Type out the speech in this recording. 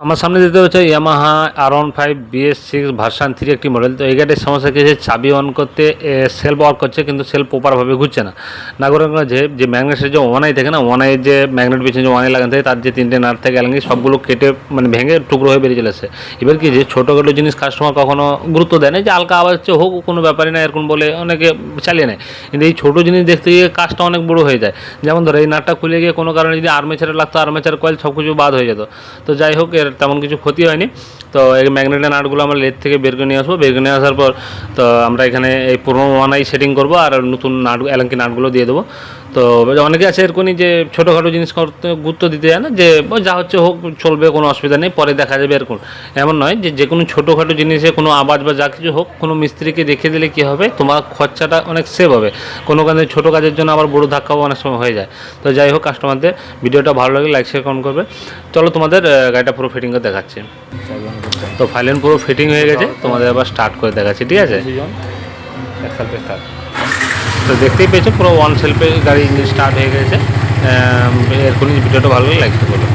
আমার সামনে দেখতে হচ্ছে ইয়ামাহা R15 BS6 ভার্সন 3 একটি মডেল। তো এই গাড়ির সমস্যা কি হচ্ছে, চাবি অন করতে সেলফ ওয়ার্ক করছে কিন্তু সেলফ প্রপারভাবে ঘুরছে না। না করে যে ম্যাগনেটের যে ওয়ানাই থাকে না, ওয়ানাই যে ম্যাগনেট পিছনে যে ওয়ানাই লাগানো থাকে তার যে 3টে নাট থাকে এলাঙ্গি সবগুলো কেটে মানে ভেঙে টুকরো হয়ে বেরিয়ে চলে আসে। এবার কি যে ছোটোখাটো জিনিস কাস্টমার কখনো গুরুত্ব দেয় না, যে হালকা আওয়াজ হচ্ছে হোক কোনো ব্যাপারই না এরকম বলে অনেকে চালিয়ে নেয়। কিন্তু এই ছোটো জিনিস দেখতে গিয়ে কাজটা অনেক বড়ো হয়ে যায়। যেমন ধরো এই নাটটা খুলে গিয়ে কোনো কারণে যদি আর্মেচারে লাগতো, আর্মেচার কয়েল সব কিছু বাদ হয়ে যেত। তো যাই হোক, এর তেমন কিছু ক্ষতি হয়নি। তো এই ম্যাগনেটের নাটগুলো আমরা লেদ থেকে বের করে নিয়ে আসবো। বের করে নিয়ে আসার পর তো আমরা এখানে এই পুরোনো ওয়ানাই সেটিং করবো আর নতুন নাট এলাঙ্কি নাটগুলো দিয়ে দেবো। তো অনেকে আছে এরকমই যে ছোটোখাটো জিনিস করতে গুরুত্ব দিতে যায় না, যে যা হচ্ছে হোক চলবে, কোনো অসুবিধা নেই, পরে দেখা যাবে এরকম। এমন নয় যে কোনো ছোটোখাটো জিনিসে কোনো আওয়াজ বা যা কিছু হোক কোনো মিস্ত্রিকে দেখিয়ে দিলে কী হবে, তোমার খরচাটা অনেক সেভ হবে। কোনো কাজে ছোটো কাজের জন্য আবার বড়ো ধাক্কাও অনেক সময় হয়ে যায়। তো যাই হোক, কাস্টমারদের ভিডিওটা ভালো লাগলে লাইক শেয়ার কমেন্ট করবে। চলো তোমাদের গাড়িটা পুরো ফিটিং করে দেখাচ্ছি। তো ফাইলেন পুরো ফিটিং হয়ে গেছে, তোমাদের আবার স্টার্ট করে দেখাচ্ছি, ঠিক আছে? তো দেখতেই পেয়েছো পুরো ওয়ান সেলফে গাড়ি স্টার্ট হয়ে গেছে। এরকমই ভিডিওটা ভালো লাগে লাইক করবে।